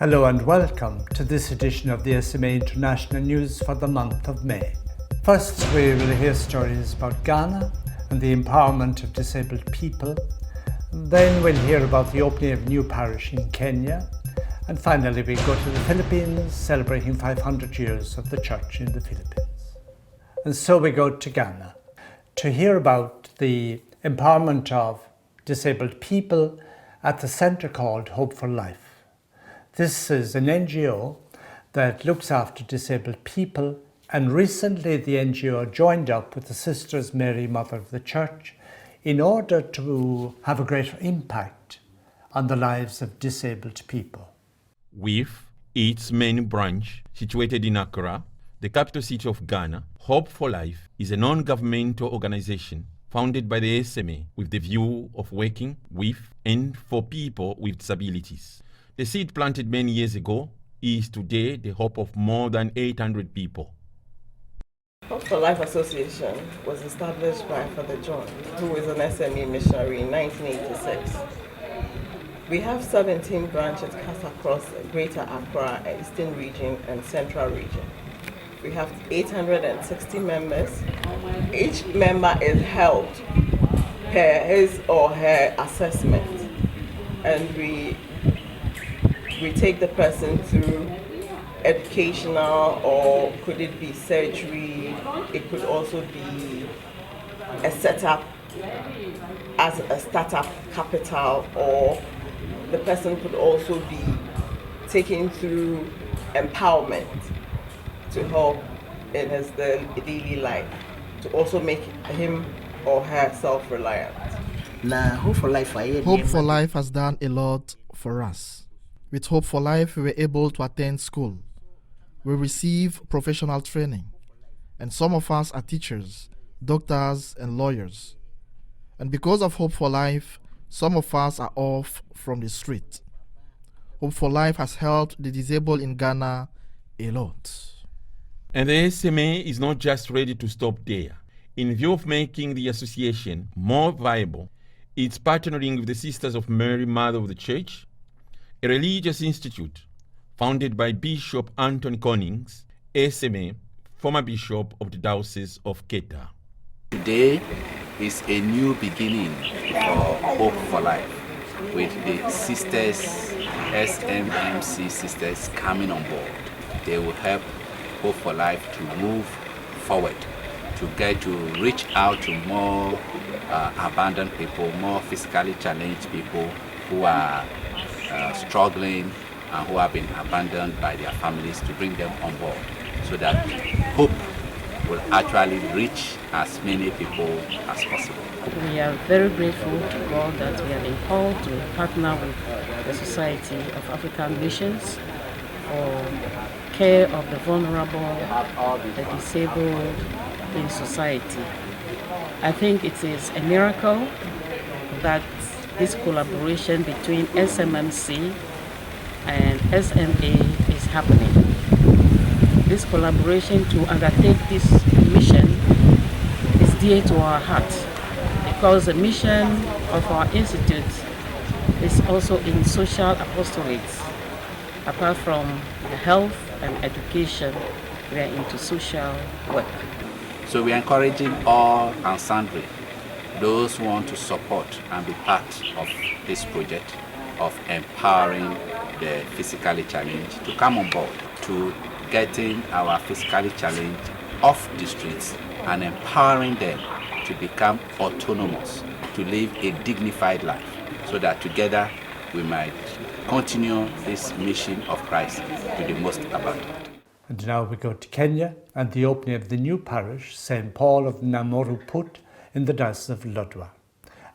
Hello and welcome to this edition of the SMA International News for the month of May. First, we will hear stories about Ghana and the empowerment of disabled people. Then we'll hear about the opening of a new parish in Kenya. And finally, we go to the Philippines, celebrating 500 years of the church in the Philippines. And so we go to Ghana to hear about the empowerment of disabled people at the centre called Hope for Life. This is an NGO that looks after disabled people, and recently the NGO joined up with the Sisters Mary, Mother of the Church, in order to have a greater impact on the lives of disabled people. With its main branch situated in Accra, the capital city of Ghana, Hope for Life is a non-governmental organization founded by the SMA with the view of working with and for people with disabilities. The seed planted many years ago is today the hope of more than 800 people. Hope for Life Association was established by Father John, who is an SMA missionary in 1986. We have 17 branches cast across Greater Accra, Eastern Region, and Central Region. We have 860 members. Each member is helped per his or her assessment, and we take the person through educational, or could it be surgery, it could also be a setup as a startup capital, or the person could also be taken through empowerment to help in his daily life, to also make him or her self-reliant. Hope for Life has done a lot for us. With Hope for Life, we were able to attend school. We receive professional training, and some of us are teachers, doctors, and lawyers. And because of Hope for Life, some of us are off from the street. Hope for Life has helped the disabled in Ghana a lot. And the SMA is not just ready to stop there. In view of making the association more viable, it's partnering with the Sisters of Mary, Mother of the Church, a religious institute founded by Bishop Anthony Connings, SMA, former Bishop of the Diocese of Keta. Today is a new beginning for Hope for Life, with the sisters, SMMC sisters, coming on board. They will help Hope for Life to move forward, to get to reach out to more abandoned people, more physically challenged people who are struggling and who have been abandoned by their families, to bring them on board so that hope will actually reach as many people as possible. We are very grateful to God that we have been called to partner with the Society of African Missions for care of the vulnerable, the disabled in society. I think it is a miracle that this collaboration between SMMC and SMA is happening. This collaboration to undertake this mission is dear to our heart, because the mission of our institute is also in social apostolate. Apart from the health and education, we are into social work. So we are encouraging all and sundry, those who want to support and be part of this project of empowering the physically challenged, to come on board, to getting our physically challenged off the streets and empowering them to become autonomous, to live a dignified life, so that together we might continue this mission of Christ to the most abundant. And now we go to Kenya and the opening of the new parish, St. Paul of Namoru Put, in the Diocese of Lodwar,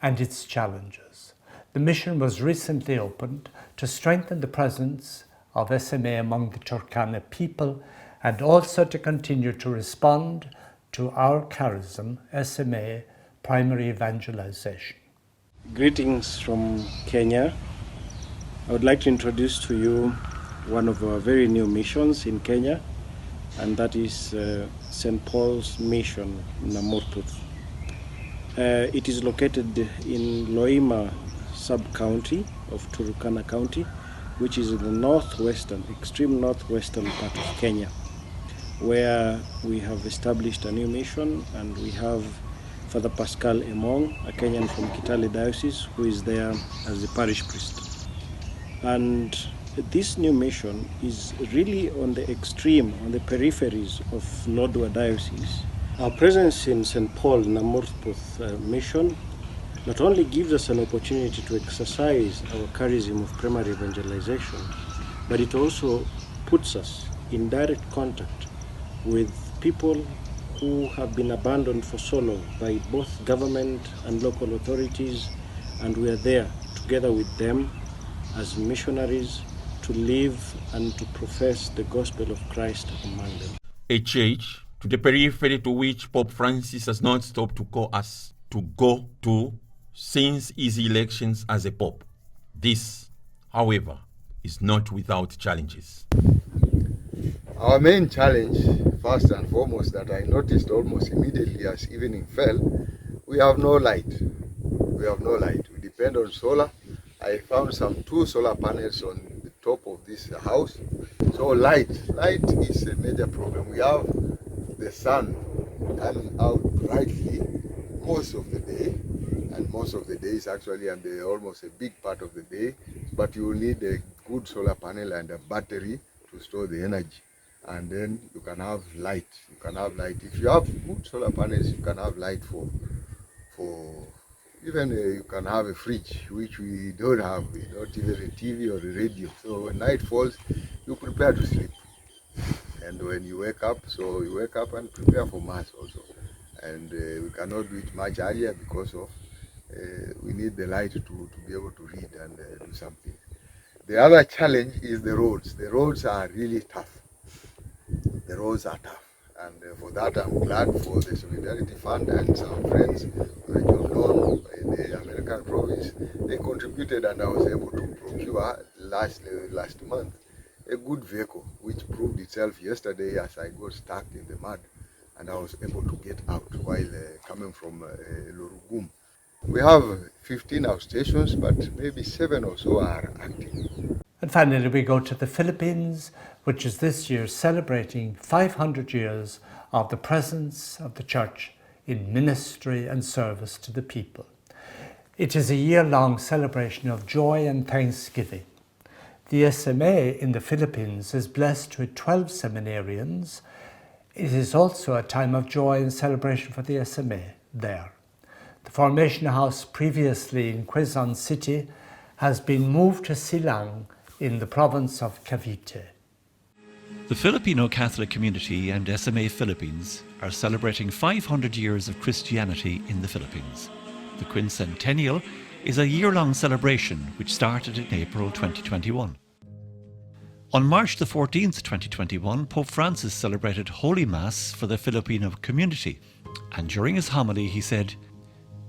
and its challenges. The mission was recently opened to strengthen the presence of SMA among the Turkana people, and also to continue to respond to our charism, SMA Primary Evangelization. Greetings from Kenya. I would like to introduce to you one of our very new missions in Kenya, and that is St. Paul's Mission, Namorput. It is located in Loima sub-county of Turkana County, which is in the northwestern, extreme northwestern part of Kenya, where we have established a new mission, and we have Father Pascal Emong, a Kenyan from Kitale Diocese, who is there as the parish priest. And this new mission is really on the extreme, on the peripheries of Lodwar Diocese. Our presence in St. Paul Namurthputh mission not only gives us an opportunity to exercise our charism of primary evangelization, but it also puts us in direct contact with people who have been abandoned for so long by both government and local authorities, and we are there together with them as missionaries to live and to profess the gospel of Christ among them. A church to the periphery to which Pope Francis has not stopped to call us to go to since his elections as a pope. This, however, is not without challenges. Our main challenge, first and foremost, that I noticed almost immediately as evening fell, we have no light. We have no light. We depend on solar. I found some 2 solar panels on the top of this house. So light is a major problem. We have the sun coming out brightly most of the day, and most of the days actually, and almost a big part of the day, but you will need a good solar panel and a battery to store the energy, and then you can have light. You can have light. If you have good solar panels, you can have light for even you can have a fridge, which we don't have. We don't even a TV or a radio. So when night falls, you prepare to sleep, and when you wake up, so you wake up and prepare for mass also. And we cannot do it much earlier because of we need the light to be able to read and do something. The other challenge is the roads. The roads are really tough. The roads are tough, and for that I'm glad for the Solidarity Fund and some friends, John Don in the American province. They contributed, and I was able to procure last month a good vehicle, which proved itself yesterday as I got stuck in the mud, and I was able to get out while coming from Lorugum. We have 15 outstations, but maybe 7 or so are active. And finally, we go to the Philippines, which is this year celebrating 500 years of the presence of the Church in ministry and service to the people. It is a year-long celebration of joy and thanksgiving. The SMA in the Philippines is blessed with 12 seminarians. It is also a time of joy and celebration for the SMA there. The formation house previously in Quezon City has been moved to Silang in the province of Cavite. The Filipino Catholic community and SMA Philippines are celebrating 500 years of Christianity in the Philippines. The quincentennial is a year-long celebration which started in April 2021. On March the 14th, 2021, Pope Francis celebrated Holy Mass for the Filipino community, and during his homily he said,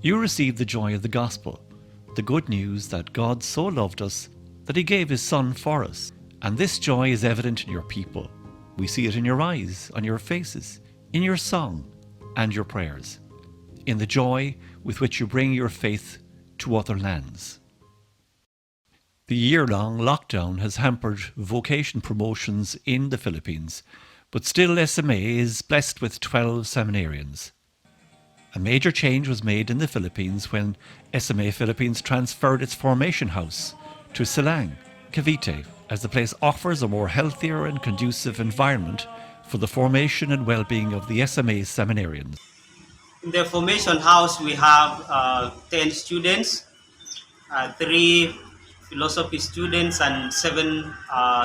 "You received the joy of the gospel, the good news that God so loved us that he gave his Son for us. And this joy is evident in your people. We see it in your eyes, on your faces, in your song and your prayers, in the joy with which you bring your faith to other lands." The year-long lockdown has hampered vocation promotions in the Philippines, but still SMA is blessed with 12 seminarians. A major change was made in the Philippines when SMA Philippines transferred its formation house to Silang, Cavite, as the place offers a more healthier and conducive environment for the formation and well-being of the SMA seminarians. In the formation house, we have 10 students, 3 philosophy students and 7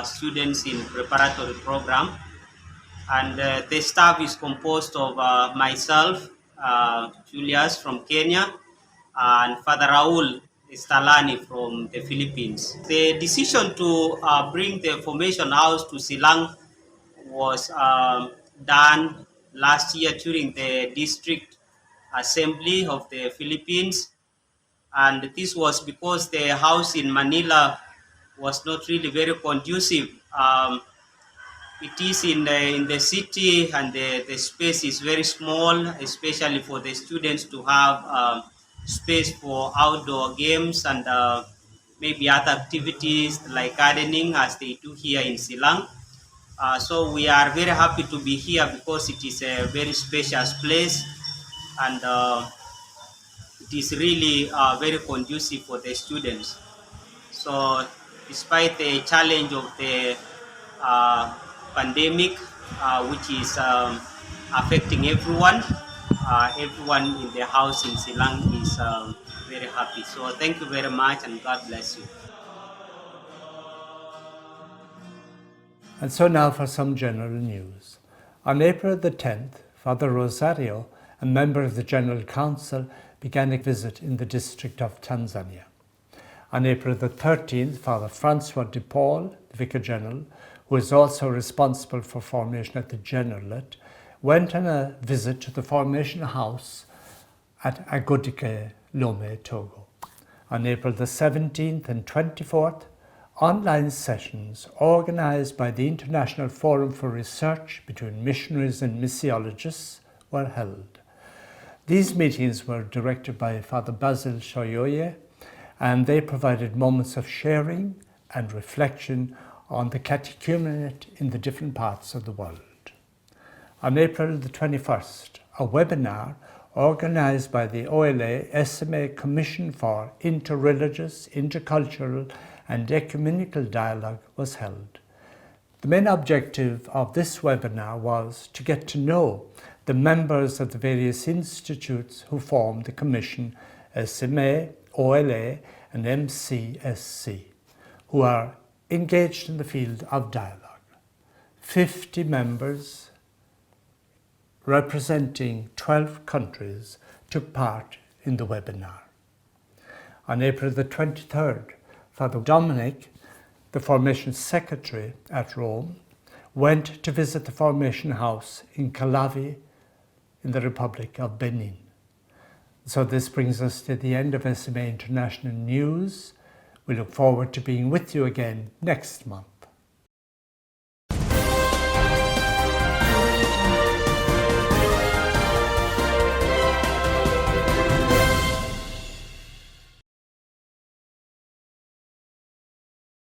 students in preparatory program. And the staff is composed of myself, Julius from Kenya, and Father Raul Estalani from the Philippines. The decision to bring the formation house to Silang was done last year during the district assembly of the Philippines, and this was because the house in Manila was not really very conducive. It is in the city, and the space is very small, especially for the students to have space for outdoor games and maybe other activities like gardening as they do here in Silang. So we are very happy to be here because it is a very spacious place, and it is really very conducive for the students. So despite the challenge of the pandemic, which is affecting everyone, everyone in the house in Silang is very happy. So thank you very much, and God bless you. And so now for some general news. On April the 10th, Father Rozario, a member of the General Council, began a visit in the district of Tanzania. On April the 13th, Father François de Paul, the Vicar General, who is also responsible for formation at the Generalate, went on a visit to the formation house at Agôdêkê, Lomé, Togo. On April the 17th and 24th, online sessions organised by the International Forum for Research between Missionaries and Missiologists were held. These meetings were directed by Father Basil Shoyoye, and they provided moments of sharing and reflection on the catechumenate in the different parts of the world. On April the 21st, a webinar organised by the OLA SMA Commission for Interreligious, Intercultural and Ecumenical Dialogue was held. The main objective of this webinar was to get to know the members of the various institutes who form the Commission SMA, OLA and MCSC, who are engaged in the field of dialogue. 50 members representing 12 countries took part in the webinar. On April the 23rd, Father Dominik, the Formation Secretary at Rome, went to visit the Formation House in Calavi in the Republic of Benin. So this brings us to the end of SMA International News. We look forward to being with you again next month.